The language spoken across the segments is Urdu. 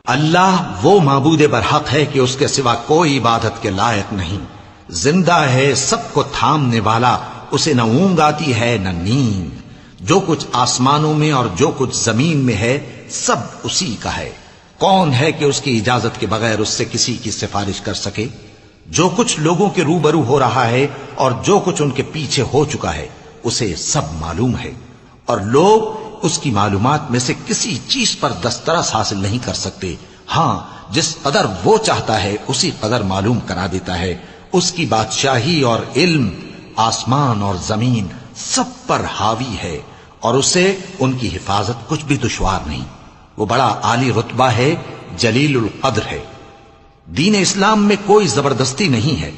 اللہ وہ معبود برحق ہے کہ اس کے سوا کوئی عبادت کے لائق نہیں، زندہ ہے، سب کو تھامنے والا، اسے نہ اونگ آتی ہے نہ نیند، جو کچھ آسمانوں میں اور جو کچھ زمین میں ہے سب اسی کا ہے۔ کون ہے کہ اس کی اجازت کے بغیر اس سے کسی کی سفارش کر سکے؟ جو کچھ لوگوں کے روبرو ہو رہا ہے اور جو کچھ ان کے پیچھے ہو چکا ہے اسے سب معلوم ہے، اور لوگ اس کی معلومات میں سے کسی چیز پر دسترس حاصل نہیں کر سکتے۔ ہاں، جس قدر وہ چاہتا ہے اسی قدر معلوم کرا دیتا ہے۔ اس کی بادشاہی اور علم آسمان اور زمین سب پر حاوی ہے، اور اسے ان کی حفاظت کچھ بھی دشوار نہیں۔ وہ بڑا عالی رتبہ ہے، جلیل القدر ہے۔ دین اسلام میں کوئی زبردستی نہیں ہے،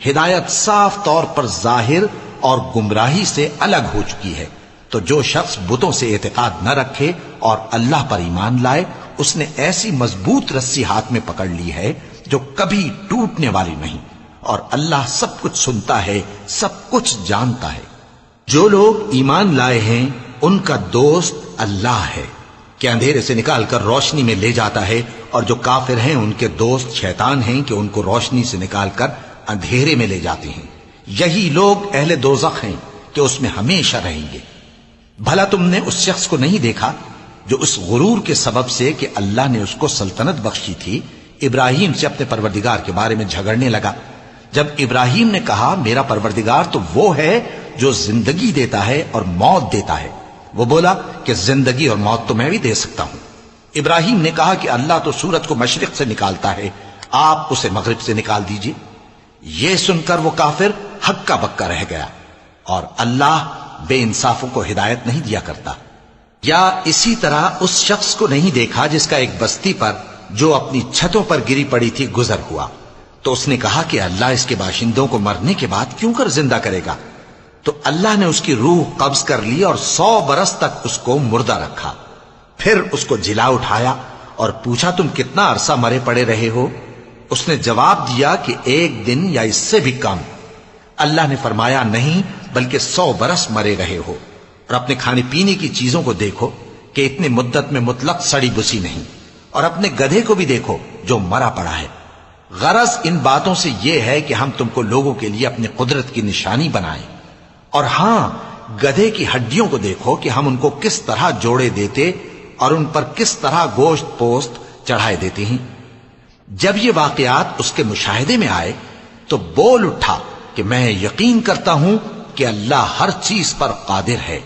ہدایت صاف طور پر ظاہر اور گمراہی سے الگ ہو چکی ہے۔ تو جو شخص بتوں سے اعتقاد نہ رکھے اور اللہ پر ایمان لائے، اس نے ایسی مضبوط رسی ہاتھ میں پکڑ لی ہے جو کبھی ٹوٹنے والی نہیں، اور اللہ سب کچھ سنتا ہے، سب کچھ جانتا ہے۔ جو لوگ ایمان لائے ہیں ان کا دوست اللہ ہے کہ اندھیرے سے نکال کر روشنی میں لے جاتا ہے، اور جو کافر ہیں ان کے دوست شیطان ہیں کہ ان کو روشنی سے نکال کر اندھیرے میں لے جاتے ہیں۔ یہی لوگ اہل دوزخ ہیں کہ اس میں ہمیشہ رہیں گے۔ بھلا تم نے اس شخص کو نہیں دیکھا جو اس غرور کے سبب سے کہ اللہ نے اس کو سلطنت بخشی تھی، ابراہیم سے اپنے پروردگار کے بارے میں جھگڑنے لگا؟ جب ابراہیم نے کہا میرا پروردگار تو وہ ہے جو زندگی دیتا ہے اور موت دیتا ہے، وہ بولا کہ زندگی اور موت تو میں بھی دے سکتا ہوں۔ ابراہیم نے کہا کہ اللہ تو سورج کو مشرق سے نکالتا ہے، آپ اسے مغرب سے نکال دیجئے۔ یہ سن کر وہ کافر ہکا بکا رہ گیا، اور اللہ بے انصافوں کو ہدایت نہیں دیا کرتا۔ یا اسی طرح اس شخص کو نہیں دیکھا جس کا ایک بستی پر جو اپنی چھتوں پر گری پڑی تھی گزر ہوا، تو اس نے کہا کہ اللہ اس کے باشندوں کو مرنے کے بعد کیوں کر زندہ کرے گا؟ تو اللہ نے اس کی روح قبض کر لی اور 100 برس تک اس کو مردہ رکھا۔ پھر اس کو جلا اٹھایا اور پوچھا تم کتنا عرصہ مرے پڑے رہے ہو؟ اس نے جواب دیا کہ 1 دن یا اس سے بھی کم۔ اللہ نے فرمایا نہیں بلکہ 100 برس مرے رہے ہو، اور اپنے کھانے پینے کی چیزوں کو دیکھو کہ اتنی مدت میں مطلق سڑی بسی نہیں، اور اپنے گدھے کو بھی دیکھو جو مرا پڑا ہے۔ غرض ان باتوں سے یہ ہے کہ ہم تم کو لوگوں کے لیے اپنی قدرت کی نشانی بنائیں، اور ہاں گدھے کی ہڈیوں کو دیکھو کہ ہم ان کو کس طرح جوڑے دیتے اور ان پر کس طرح گوشت پوست چڑھائے دیتے ہیں۔ جب یہ واقعات اس کے مشاہدے میں آئے تو بول اٹھا کہ میں یقین کرتا ہوں کہ اللہ ہر چیز پر قادر ہے۔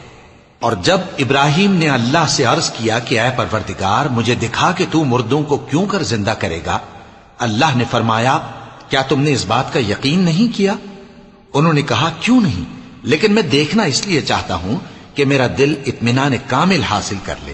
اور جب ابراہیم نے اللہ سے عرض کیا کہ اے پروردگار مجھے دکھا کہ تو مردوں کو کیوں کر زندہ کرے گا، اللہ نے فرمایا کیا تم نے اس بات کا یقین نہیں کیا؟ انہوں نے کہا کیوں نہیں، لیکن میں دیکھنا اس لیے چاہتا ہوں کہ میرا دل اطمینان کامل حاصل کر لے۔